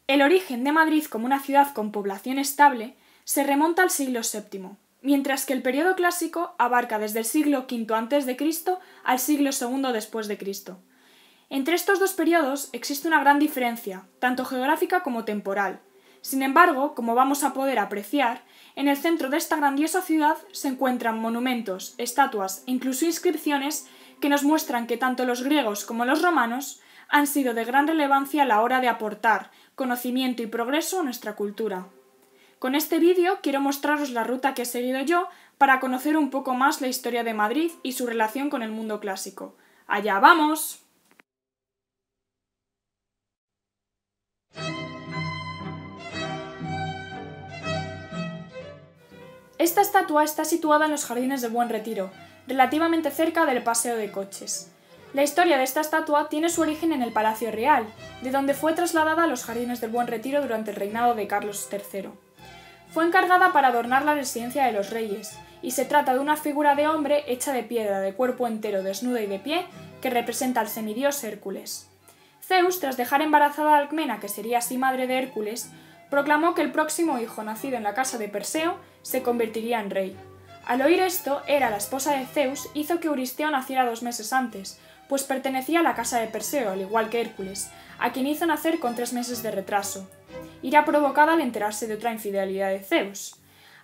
El origen de Madrid como una ciudad con población estable se remonta al siglo VII, mientras que el periodo clásico abarca desde el siglo V a.C. al siglo II después de Cristo. Entre estos dos periodos existe una gran diferencia, tanto geográfica como temporal. Sin embargo, como vamos a poder apreciar, en el centro de esta grandiosa ciudad se encuentran monumentos, estatuas e incluso inscripciones que nos muestran que tanto los griegos como los romanos han sido de gran relevancia a la hora de aportar conocimiento y progreso a nuestra cultura. Con este vídeo quiero mostraros la ruta que he seguido yo para conocer un poco más la historia de Madrid y su relación con el mundo clásico. ¡Allá vamos! Esta estatua está situada en los Jardines del Buen Retiro, relativamente cerca del Paseo de Coches. La historia de esta estatua tiene su origen en el Palacio Real, de donde fue trasladada a los Jardines del Buen Retiro durante el reinado de Carlos III. Fue encargada para adornar la residencia de los reyes, y se trata de una figura de hombre hecha de piedra de cuerpo entero, desnuda y de pie, que representa al semidios Hércules. Zeus, tras dejar embarazada a Alcmena, que sería así madre de Hércules, proclamó que el próximo hijo nacido en la casa de Perseo se convertiría en rey. Al oír esto, Hera, la esposa de Zeus, hizo que Euristeo naciera 2 meses antes, pues pertenecía a la casa de Perseo, al igual que Hércules, a quien hizo nacer con 3 meses de retraso. Ira provocada al enterarse de otra infidelidad de Zeus.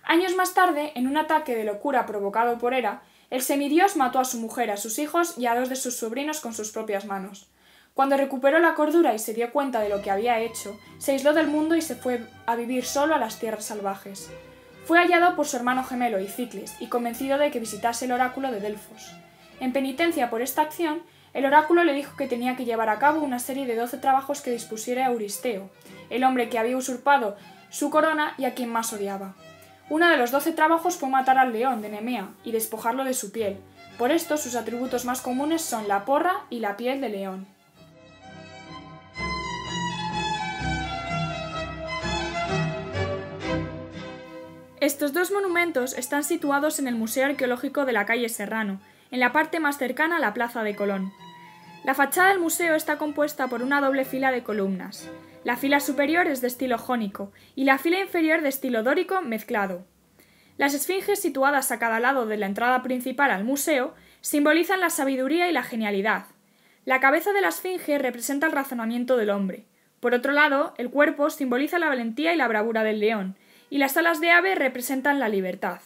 Años más tarde, en un ataque de locura provocado por Hera, el semidios mató a su mujer, a sus hijos y a 2 de sus sobrinos con sus propias manos. Cuando recuperó la cordura y se dio cuenta de lo que había hecho, se aisló del mundo y se fue a vivir solo a las tierras salvajes. Fue hallado por su hermano gemelo Ificles y convencido de que visitase el oráculo de Delfos. En penitencia por esta acción, el oráculo le dijo que tenía que llevar a cabo una serie de 12 trabajos que dispusiera Euristeo, el hombre que había usurpado su corona y a quien más odiaba. Uno de los 12 trabajos fue matar al león de Nemea y despojarlo de su piel. Por esto, sus atributos más comunes son la porra y la piel de león. Estos dos monumentos están situados en el Museo Arqueológico de la calle Serrano, en la parte más cercana a la Plaza de Colón. La fachada del museo está compuesta por una doble fila de columnas. La fila superior es de estilo jónico y la fila inferior de estilo dórico mezclado. Las esfinges situadas a cada lado de la entrada principal al museo simbolizan la sabiduría y la genialidad. La cabeza de la esfinge representa el razonamiento del hombre. Por otro lado, el cuerpo simboliza la valentía y la bravura del león, y las alas de ave representan la libertad.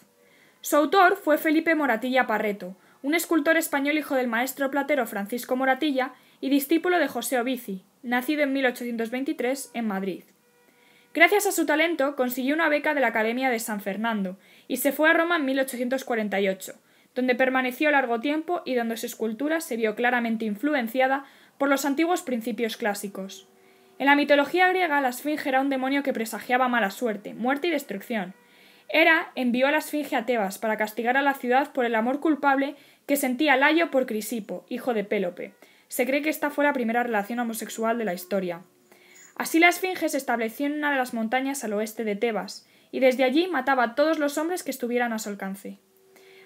Su autor fue Felipe Moratilla Parreto, un escultor español hijo del maestro platero Francisco Moratilla y discípulo de José Obici, nacido en 1823 en Madrid. Gracias a su talento consiguió una beca de la Academia de San Fernando y se fue a Roma en 1848, donde permaneció largo tiempo y donde su escultura se vio claramente influenciada por los antiguos principios clásicos. En la mitología griega, la esfinge era un demonio que presagiaba mala suerte, muerte y destrucción. Hera envió a la esfinge a Tebas para castigar a la ciudad por el amor culpable que sentía Layo por Crisipo, hijo de Pélope. Se cree que esta fue la primera relación homosexual de la historia. Así la esfinge se estableció en una de las montañas al oeste de Tebas, y desde allí mataba a todos los hombres que estuvieran a su alcance.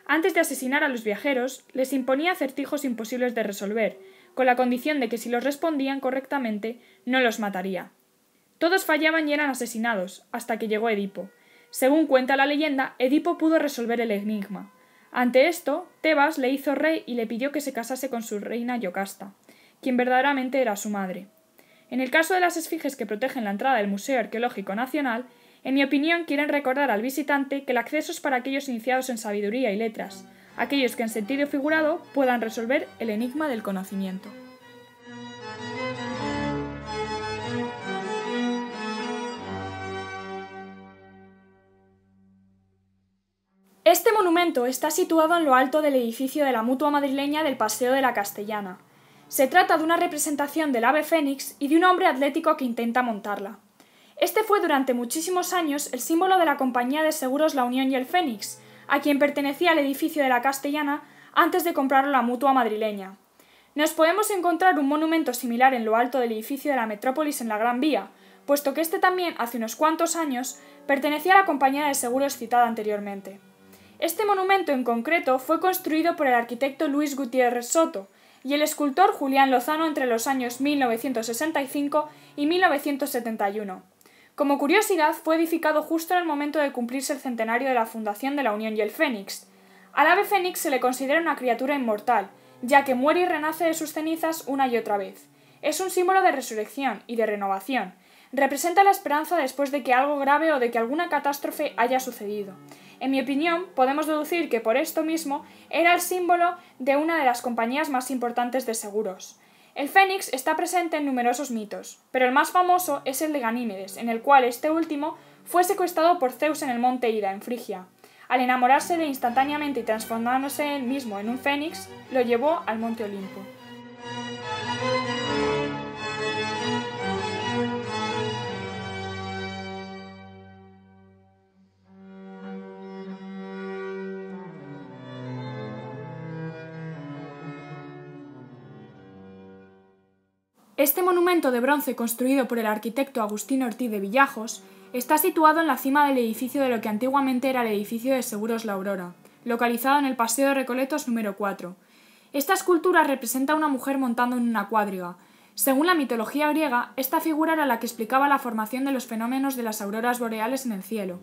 Antes de asesinar a los viajeros, les imponía acertijos imposibles de resolver, con la condición de que si los respondían correctamente, no los mataría. Todos fallaban y eran asesinados, hasta que llegó Edipo. Según cuenta la leyenda, Edipo pudo resolver el enigma. Ante esto, Tebas le hizo rey y le pidió que se casase con su reina Yocasta, quien verdaderamente era su madre. En el caso de las esfinges que protegen la entrada del Museo Arqueológico Nacional, en mi opinión quieren recordar al visitante que el acceso es para aquellos iniciados en sabiduría y letras, aquellos que en sentido figurado puedan resolver el enigma del conocimiento. Este monumento está situado en lo alto del edificio de la Mutua madrileña del Paseo de la Castellana. Se trata de una representación del ave fénix y de un hombre atlético que intenta montarla. Este fue durante muchísimos años el símbolo de la compañía de seguros La Unión y el Fénix, a quien pertenecía el edificio de la Castellana antes de comprarlo la Mutua madrileña. Nos podemos encontrar un monumento similar en lo alto del edificio de la Metrópolis en la Gran Vía, puesto que este también, hace unos cuantos años, pertenecía a la compañía de seguros citada anteriormente. Este monumento en concreto fue construido por el arquitecto Luis Gutiérrez Soto, y el escultor Julián Lozano entre los años 1965 y 1971. Como curiosidad, fue edificado justo en el momento de cumplirse el centenario de la fundación de la Unión y el Fénix. Al ave fénix se le considera una criatura inmortal, ya que muere y renace de sus cenizas una y otra vez. Es un símbolo de resurrección y de renovación. Representa la esperanza después de que algo grave o de que alguna catástrofe haya sucedido. En mi opinión, podemos deducir que por esto mismo era el símbolo de una de las compañías más importantes de seguros. El fénix está presente en numerosos mitos, pero el más famoso es el de Ganímedes, en el cual este último fue secuestrado por Zeus en el monte Ida, en Frigia. Al enamorarse de instantáneamente y transformándose él mismo en un fénix, lo llevó al monte Olimpo. Este monumento de bronce construido por el arquitecto Agustín Ortiz de Villajos está situado en la cima del edificio de lo que antiguamente era el edificio de Seguros La Aurora, localizado en el Paseo de Recoletos número 4. Esta escultura representa a una mujer montando en una cuadriga. Según la mitología griega, esta figura era la que explicaba la formación de los fenómenos de las auroras boreales en el cielo.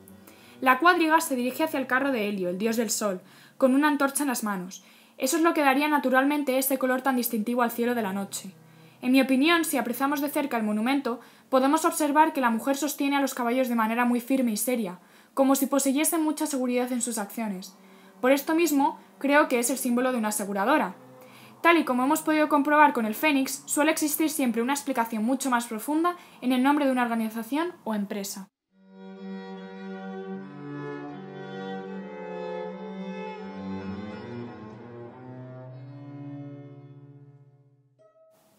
La cuadriga se dirige hacia el carro de Helio, el dios del sol, con una antorcha en las manos. Eso es lo que daría naturalmente ese color tan distintivo al cielo de la noche. En mi opinión, si apreciamos de cerca el monumento, podemos observar que la mujer sostiene a los caballos de manera muy firme y seria, como si poseyese mucha seguridad en sus acciones. Por esto mismo, creo que es el símbolo de una aseguradora. Tal y como hemos podido comprobar con el fénix, suele existir siempre una explicación mucho más profunda en el nombre de una organización o empresa.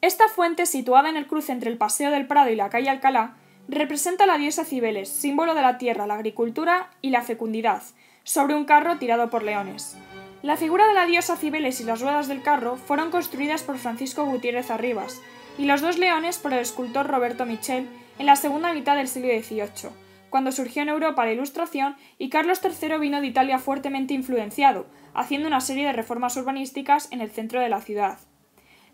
Esta fuente, situada en el cruce entre el Paseo del Prado y la calle Alcalá, representa a la diosa Cibeles, símbolo de la tierra, la agricultura y la fecundidad, sobre un carro tirado por leones. La figura de la diosa Cibeles y las ruedas del carro fueron construidas por Francisco Gutiérrez Arribas, y los dos leones por el escultor Roberto Michel en la segunda mitad del siglo XVIII, cuando surgió en Europa la Ilustración y Carlos III vino de Italia fuertemente influenciado, haciendo una serie de reformas urbanísticas en el centro de la ciudad.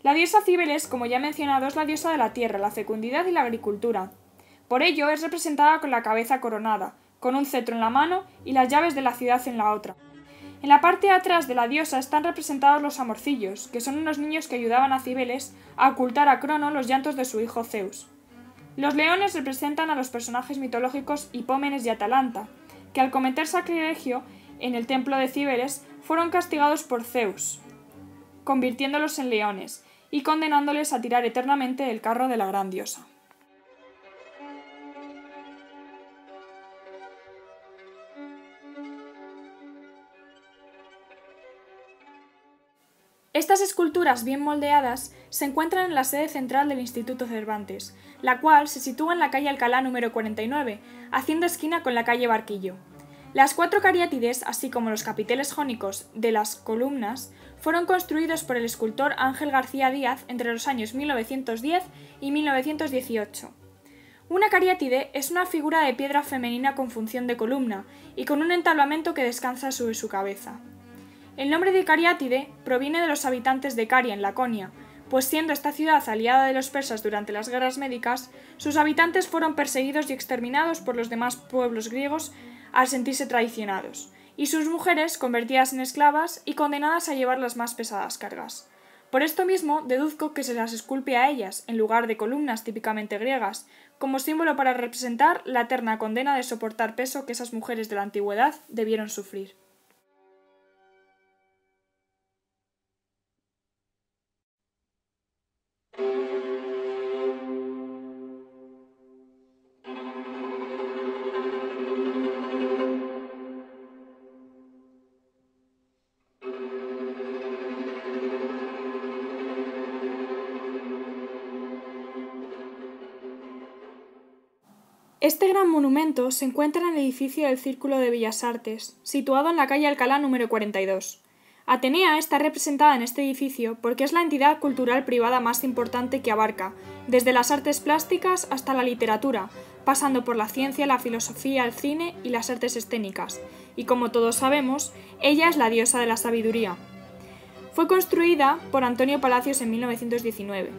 La diosa Cibeles, como ya he mencionado, es la diosa de la tierra, la fecundidad y la agricultura. Por ello es representada con la cabeza coronada, con un cetro en la mano y las llaves de la ciudad en la otra. En la parte de atrás de la diosa están representados los amorcillos, que son unos niños que ayudaban a Cibeles a ocultar a Crono los llantos de su hijo Zeus. Los leones representan a los personajes mitológicos Hipómenes y Atalanta, que al cometer sacrilegio en el templo de Cibeles fueron castigados por Zeus, convirtiéndolos en leones y condenándoles a tirar eternamente del carro de la gran diosa. Estas esculturas bien moldeadas se encuentran en la sede central del Instituto Cervantes, la cual se sitúa en la calle Alcalá número 49, haciendo esquina con la calle Barquillo. Las cuatro cariátides, así como los capiteles jónicos de las columnas, fueron construidos por el escultor Ángel García Díaz entre los años 1910 y 1918. Una cariátide es una figura de piedra femenina con función de columna y con un entablamento que descansa sobre su cabeza. El nombre de cariátide proviene de los habitantes de Caria, en Laconia, pues siendo esta ciudad aliada de los persas durante las guerras médicas, sus habitantes fueron perseguidos y exterminados por los demás pueblos griegos al sentirse traicionados, y sus mujeres convertidas en esclavas y condenadas a llevar las más pesadas cargas. Por esto mismo, deduzco que se las esculpe a ellas, en lugar de columnas típicamente griegas, como símbolo para representar la eterna condena de soportar peso que esas mujeres de la antigüedad debieron sufrir. Este gran monumento se encuentra en el edificio del Círculo de Bellas Artes, situado en la calle Alcalá número 42. Atenea está representada en este edificio porque es la entidad cultural privada más importante que abarca, desde las artes plásticas hasta la literatura, pasando por la ciencia, la filosofía, el cine y las artes escénicas, y como todos sabemos, ella es la diosa de la sabiduría. Fue construida por Antonio Palacios en 1919.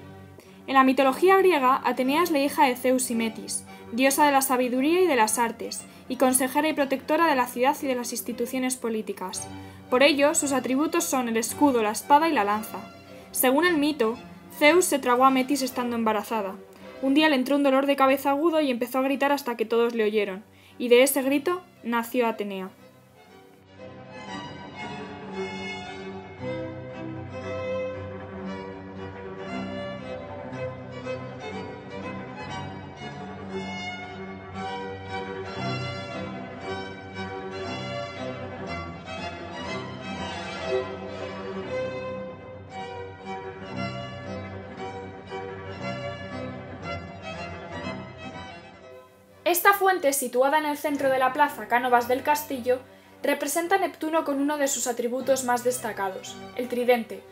En la mitología griega, Atenea es la hija de Zeus y Metis, diosa de la sabiduría y de las artes, y consejera y protectora de la ciudad y de las instituciones políticas. Por ello, sus atributos son el escudo, la espada y la lanza. Según el mito, Zeus se tragó a Metis estando embarazada. Un día le entró un dolor de cabeza agudo y empezó a gritar hasta que todos le oyeron, y de ese grito nació Atenea. Esta fuente, situada en el centro de la plaza Cánovas del Castillo, representa a Neptuno con uno de sus atributos más destacados, el tridente.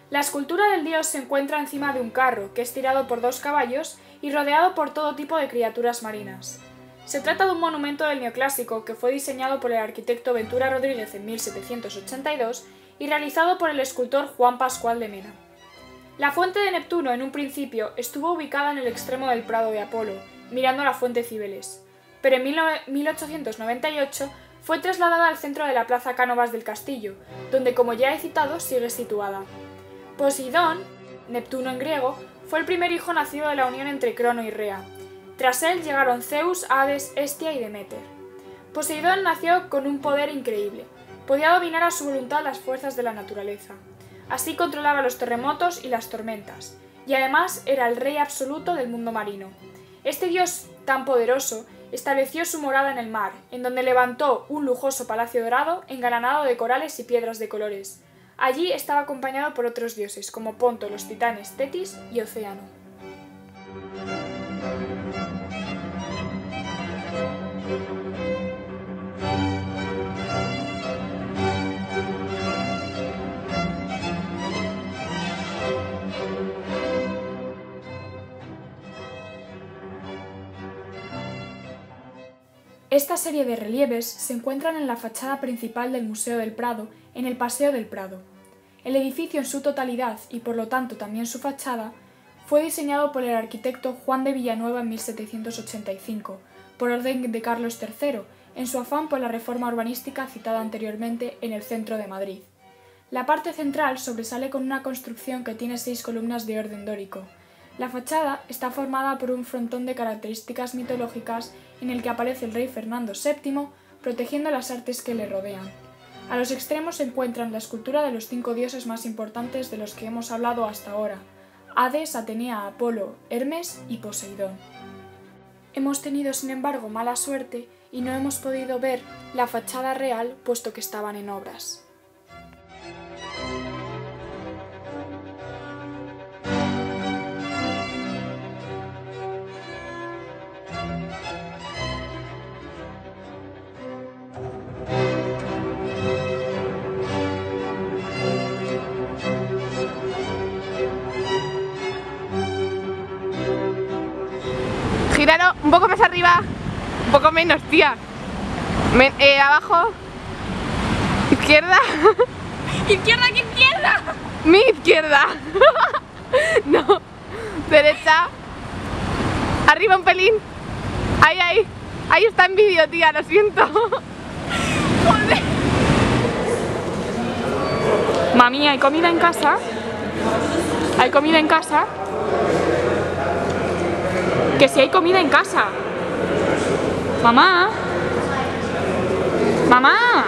La escultura del dios se encuentra encima de un carro, que es tirado por 2 caballos y rodeado por todo tipo de criaturas marinas. Se trata de un monumento del neoclásico que fue diseñado por el arquitecto Ventura Rodríguez en 1782 y realizado por el escultor Juan Pascual de Mena. La fuente de Neptuno, en un principio, estuvo ubicada en el extremo del Prado de Apolo, mirando la fuente Cibeles, pero en 1898 fue trasladada al centro de la plaza Cánovas del Castillo, donde, como ya he citado, sigue situada. Poseidón, Neptuno en griego, fue el primer hijo nacido de la unión entre Crono y Rea. Tras él llegaron Zeus, Hades, Hestia y Deméter. Poseidón nació con un poder increíble. Podía dominar a su voluntad las fuerzas de la naturaleza. Así controlaba los terremotos y las tormentas, y además era el rey absoluto del mundo marino. Este dios tan poderoso estableció su morada en el mar, en donde levantó un lujoso palacio dorado engalanado de corales y piedras de colores. Allí estaba acompañado por otros dioses, como Ponto, los titanes Tetis y Océano. Esta serie de relieves se encuentran en la fachada principal del Museo del Prado, en el Paseo del Prado. El edificio en su totalidad, y por lo tanto también su fachada, fue diseñado por el arquitecto Juan de Villanueva en 1785, por orden de Carlos III, en su afán por la reforma urbanística citada anteriormente en el centro de Madrid. La parte central sobresale con una construcción que tiene 6 columnas de orden dórico. La fachada está formada por un frontón de características mitológicas en el que aparece el rey Fernando VII protegiendo las artes que le rodean. A los extremos se encuentran la escultura de los 5 dioses más importantes de los que hemos hablado hasta ahora: Hades, Atenea, Apolo, Hermes y Poseidón. Hemos tenido, sin embargo, mala suerte y no hemos podido ver la fachada real puesto que estaban en obras. Gíralo un poco más arriba, un poco menos, tía. Abajo. Izquierda. ¡Izquierda, qué izquierda! Mi izquierda. No. Derecha. Arriba un pelín. Ahí, ahí. Ahí está en vídeo, tía, lo siento. Joder. Mami, ¿hay comida en casa? ¿Hay comida en casa? Que si hay comida en casa. Mamá. Mamá.